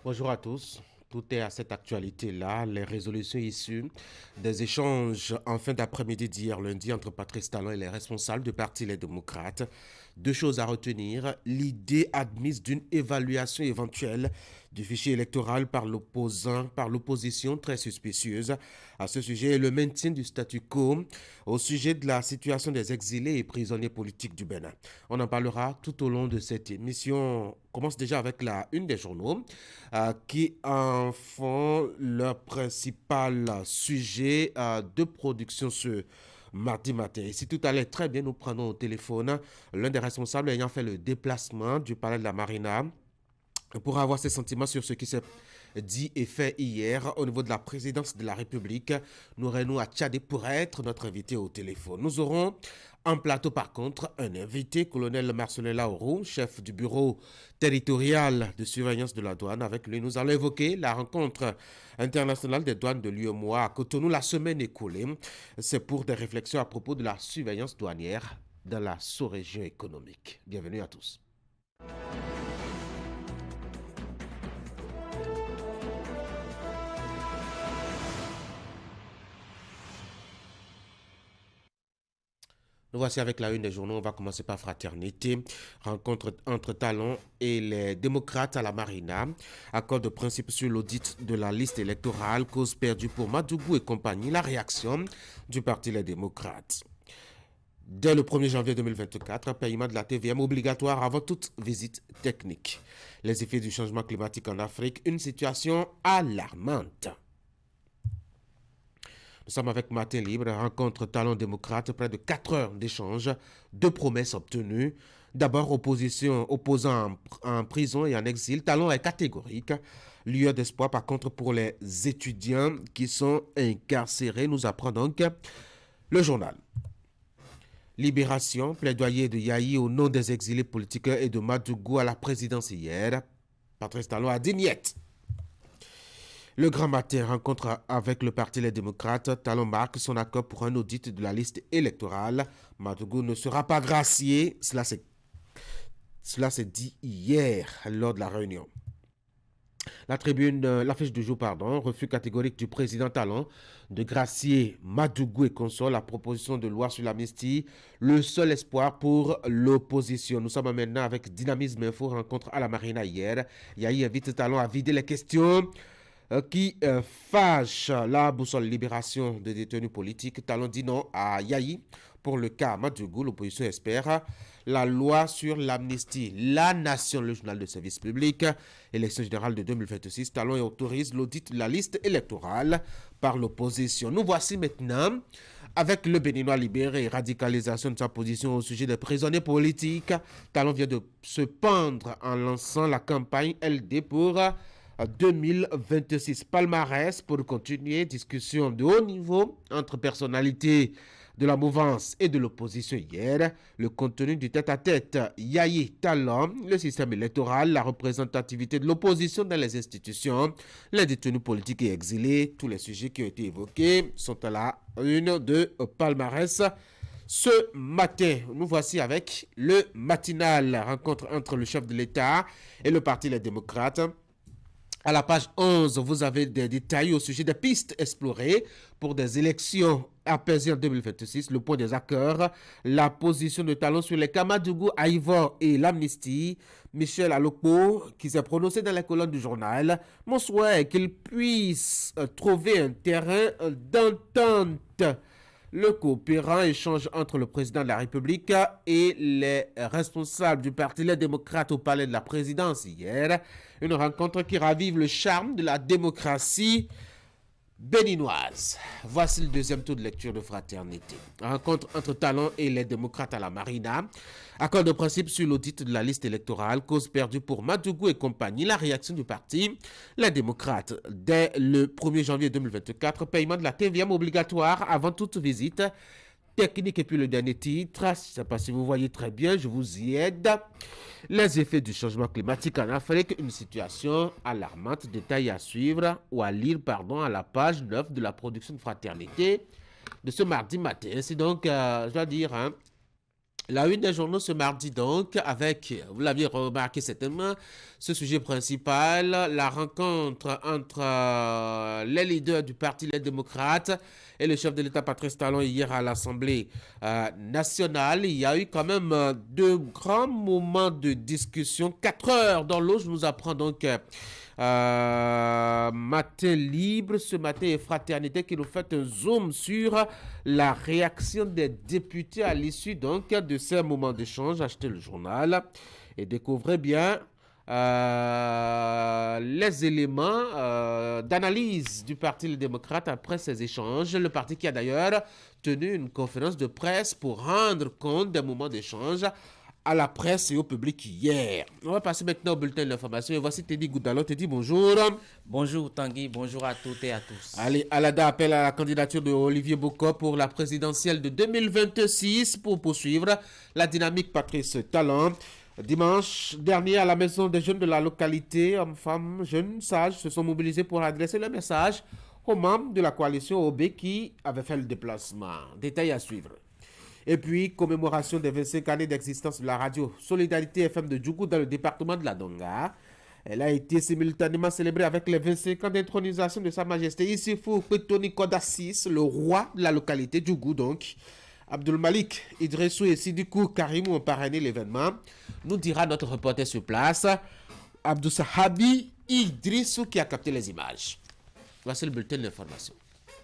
Bonjour à tous. Tout est à cette actualité-là. Les résolutions issues des échanges en fin d'après-midi d'hier lundi entre Patrice Talon et les responsables du Parti Les Démocrates. Deux choses à retenir. L'idée admise d'une évaluation éventuelle du fichier électoral par l'opposition très suspicieuse à ce sujet et le maintien du statu quo au sujet de la situation des exilés et prisonniers politiques du Bénin. On en parlera tout au long de cette émission. On commence déjà avec la une des journaux qui en font leur principal sujet de production ce mardi matin. Et si tout allait très bien, nous prenons au téléphone l'un des responsables ayant fait le déplacement du palais de la Marina pour avoir ses sentiments sur ce qui s'est dit et fait hier au niveau de la présidence de la République. Nous aurons à Tchadé pour être notre invité au téléphone. Nous aurons en plateau, par contre, un invité, colonel Marcelin Laourou, chef du bureau territorial de surveillance de la douane. Avec lui, nous allons évoquer la rencontre internationale des douanes de l'UEMOA à Cotonou la semaine écoulée. C'est pour des réflexions à propos de la surveillance douanière dans la sous-région économique. Bienvenue à tous. Nous voici avec la une des journaux. On va commencer par Fraternité. Rencontre entre Talon et les démocrates à la Marina. Accord de principe sur l'audit de la liste électorale. Cause perdue pour Madougou et compagnie. La réaction du Parti Les Démocrates. Dès le 1er janvier 2024, paiement de la TVM obligatoire avant toute visite technique. Les effets du changement climatique en Afrique. Une situation alarmante. Nous sommes avec Matin Libre, rencontre Talon démocrate, près de 4 heures d'échange, deux promesses obtenues. D'abord, opposant en prison et en exil. Talon est catégorique. Lueur d'espoir, par contre, pour les étudiants qui sont incarcérés. Nous apprend donc le journal. Libération, plaidoyer de Yahi au nom des exilés politiques et de Madougou à la présidence hier. Patrice Talon a dit niet. Le Grand Matin rencontre avec le Parti Les Démocrates. Talon marque son accord pour un audit de la liste électorale. Madougou ne sera pas gracié. Cela s'est dit hier lors de la réunion. La tribune, l'affiche du jour, refus catégorique du président Talon de gracier Madougou et consorts, la proposition de loi sur l'amnistie, le seul espoir pour l'opposition. Nous sommes maintenant avec Dynamisme Info, rencontre à la Marina hier. Yahi invite Talon à vider les questions qui fâche la boussole libération des détenus politiques. Talon dit non à Yahi. Pour le cas Madougou, l'opposition espère la loi sur l'amnistie. La Nation, le journal de service public, élection générale de 2026. Talon autorise l'audit de la liste électorale par l'opposition. Nous voici maintenant avec le Béninois libéré et radicalisation de sa position au sujet des prisonniers politiques. Talon vient de se pendre en lançant la campagne LD pour 2026. Palmarès pour continuer. Discussion de haut niveau entre personnalités de la mouvance et de l'opposition hier. Le contenu du tête-à-tête Yahi Talon, le système électoral, la représentativité de l'opposition dans les institutions, les détenus politiques et exilés, tous les sujets qui ont été évoqués sont à la une de Palmarès. Ce matin, nous voici avec le matinal, rencontre entre le chef de l'État et le Parti Les Démocrates. À la page 11, vous avez des détails au sujet des pistes explorées pour des élections apaisées en 2026, le point des accords, la position de Talon sur les Kamadougou, Ivor et l'amnistie. Michel Alokpo, qui s'est prononcé dans les colonnes du journal, mon souhait est qu'il puisse trouver un terrain d'entente. Le coopérant échange entre le président de la République et les responsables du Parti Les Démocrates au palais de la présidence hier. Une rencontre qui ravive le charme de la démocratie béninoise. Voici le deuxième tour de lecture de Fraternité. Rencontre entre Talon et les démocrates à la Marina. Accord de principe sur l'audit de la liste électorale. Cause perdue pour Madougou et compagnie. La réaction du parti. Les démocrates, dès le 1er janvier 2024, paiement de la TVM obligatoire avant toute visite technique. Et puis le dernier titre, je ne sais pas si vous voyez très bien, je vous y aide. Les effets du changement climatique en Afrique, une situation alarmante. Détail à suivre ou à lire, à la page 9 de la production de Fraternité de ce mardi matin. C'est donc, je dois dire, La une des journaux ce mardi donc avec, vous l'aviez remarqué certainement, ce sujet principal, la rencontre entre les leaders du Parti Les Démocrates et le chef de l'État Patrice Talon hier à l'Assemblée nationale. Il y a eu quand même de grands moments de discussion. 4 heures dans l'eau, je vous apprends donc matin libre, ce matin et fraternité qui nous fait un zoom sur la réaction des députés à l'issue donc de ces moments d'échange. Achetez le journal et découvrez bien les éléments d'analyse du Parti Les Démocrates après ces échanges. Le parti qui a d'ailleurs tenu une conférence de presse pour rendre compte des moments d'échange à la presse et au public hier. On va passer maintenant au bulletin de l'information. Et voici Teddy Goudalo. Teddy, bonjour. Bonjour Tanguy, bonjour à toutes et à tous. Allez, Alada appelle à la candidature de Olivier Boko pour la présidentielle de 2026 pour poursuivre la dynamique Patrice Talon. Dimanche dernier, à la maison des jeunes de la localité, hommes, femmes, jeunes, sages se sont mobilisés pour adresser le message aux membres de la coalition OB qui avaient fait le déplacement. Détail à suivre. Et puis, commémoration des 25 années d'existence de la radio Solidarité FM de Djougou dans le département de la Donga. Elle a été simultanément célébrée avec les 25 ans d'intronisation de Sa Majesté Issifou Petoni Kodassis, le roi de la localité Djougou donc. Abdul Malik, Idrissou et Sidikou Karimou ont parrainé l'événement. Nous dira notre reporter sur place, Abdou Sahabi Idrissou qui a capté les images. Voici le bulletin de l'information.